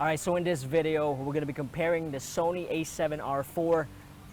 Alright, so in this video, we're going to be comparing the Sony A7R IV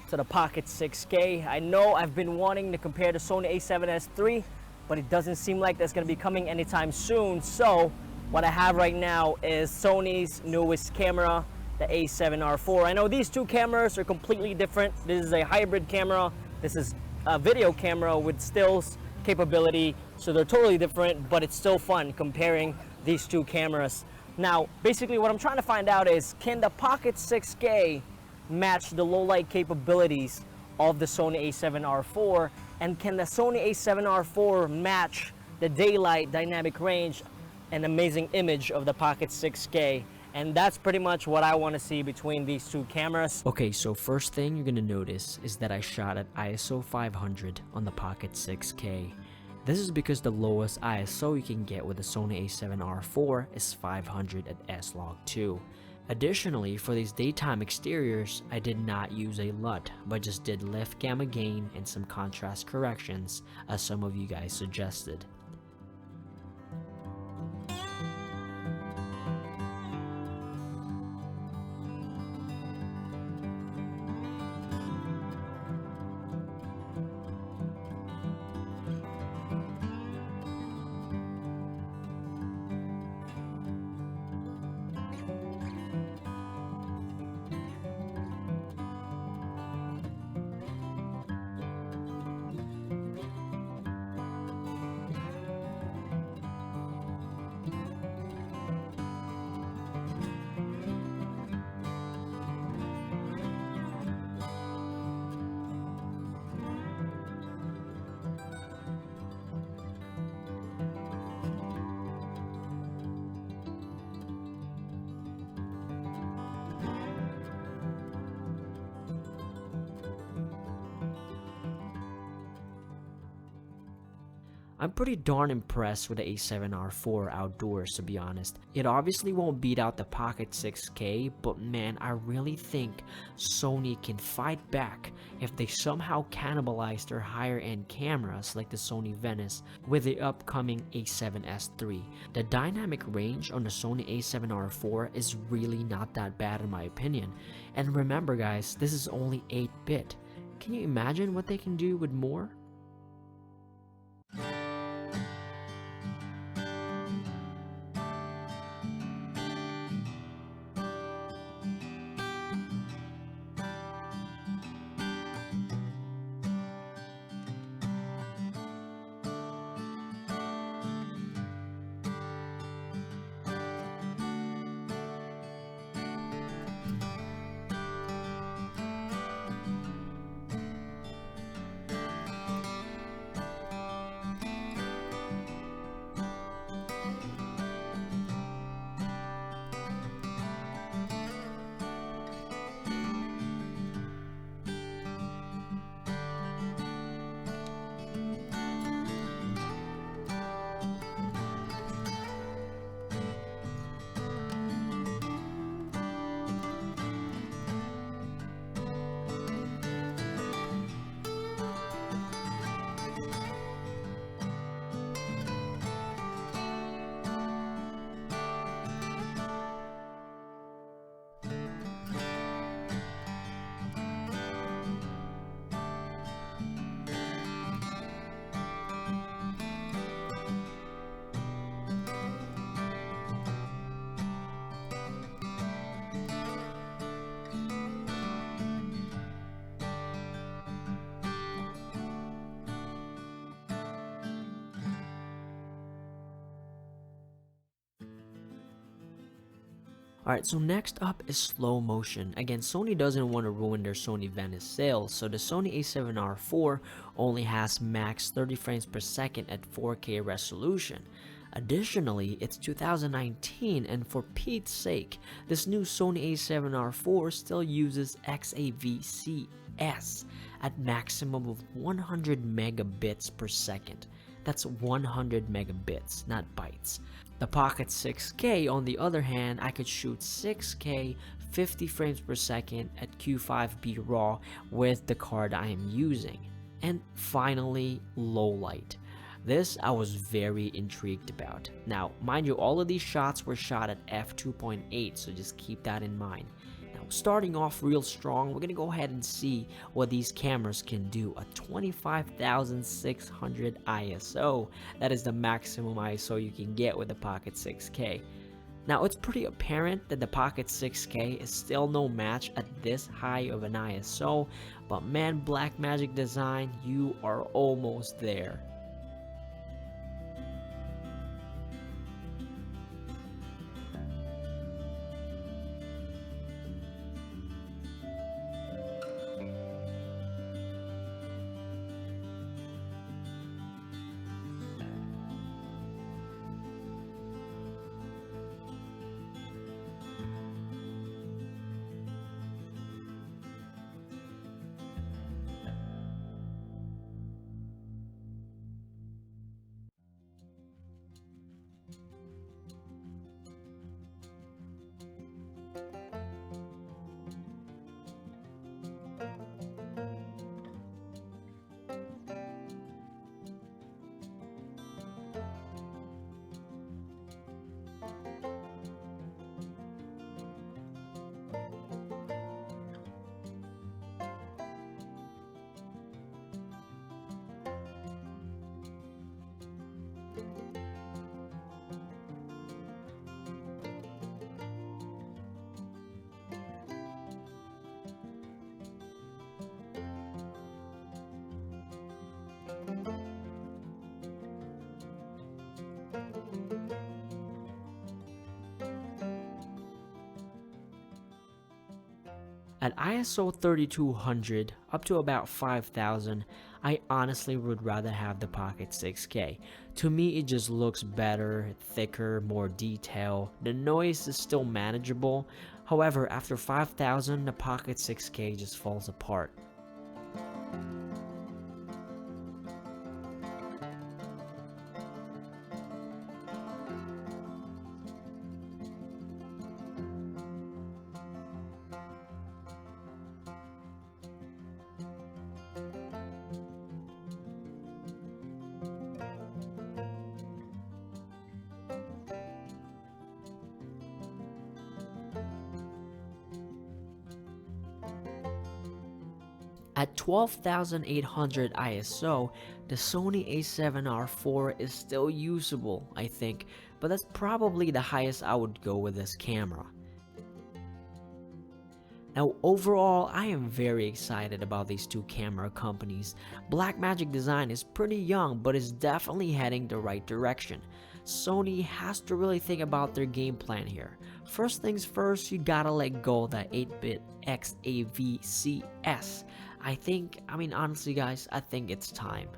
to the Pocket 6K. I know I've been wanting to compare the Sony A7S III, but it doesn't seem like that's going to be coming anytime soon. So what I have right now is Sony's newest camera, the A7R IV. I know these two cameras are completely different. This is a hybrid camera. This is a video camera with stills capability. So they're totally different, but it's still fun comparing these two cameras. Now, basically what I'm trying to find out is, can the Pocket 6K match the low light capabilities of the Sony A7R IV? And can the Sony A7R IV match the daylight, dynamic range, and amazing image of the Pocket 6K? And that's pretty much what I want to see between these two cameras. Okay, so first thing you're gonna notice is that I shot at ISO 500 on the Pocket 6K. This is because the lowest ISO you can get with the Sony A7R IV is 500 at S-Log2. Additionally, for these daytime exteriors, I did not use a LUT, but just did left gamma gain and some contrast corrections, as some of you guys suggested. I'm pretty darn impressed with the A7R IV outdoors, to be honest. It obviously won't beat out the Pocket 6K, but man, I really think Sony can fight back if they somehow cannibalize their higher end cameras like the Sony Venice with the upcoming A7S III. The dynamic range on the Sony A7R IV is really not that bad in my opinion. And remember guys, this is only 8-bit. Can you imagine what they can do with more? Alright, so next up is slow motion. Again, Sony doesn't want to ruin their Sony Venice sales, so the Sony A7R IV only has max 30 frames per second at 4K resolution. Additionally, it's 2019 and for Pete's sake, this new Sony A7R IV still uses XAVC-S at maximum of 100 megabits per second. That's 100 megabits, not bytes. The Pocket 6K, on the other hand, I could shoot 6K 50 frames per second at Q5B RAW with the card I am using. And finally, low light. This I was very intrigued about. Now, mind you, all of these shots were shot at f2.8, so just keep that in mind. Now, starting off real strong, we're gonna go ahead and see what these cameras can do. A 25,600 ISO, that is the maximum ISO you can get with the Pocket 6K. Now, it's pretty apparent that the Pocket 6K is still no match at this high of an ISO, but man, Blackmagic Design, you are almost there. At ISO 3200 up to about 5000, I honestly would rather have the Pocket 6K. To me, it just looks better, thicker, more detail. The noise is still manageable. However, after 5000, the Pocket 6K just falls apart. At 12,800 ISO, the Sony A7R IV is still usable, I think, but that's probably the highest I would go with this camera. Now, overall, I am very excited about these two camera companies. Blackmagic Design is pretty young, but is definitely heading the right direction. Sony has to really think about their game plan here. First things first, you gotta let go of that 8-bit XAVCS. Honestly guys, I think it's time.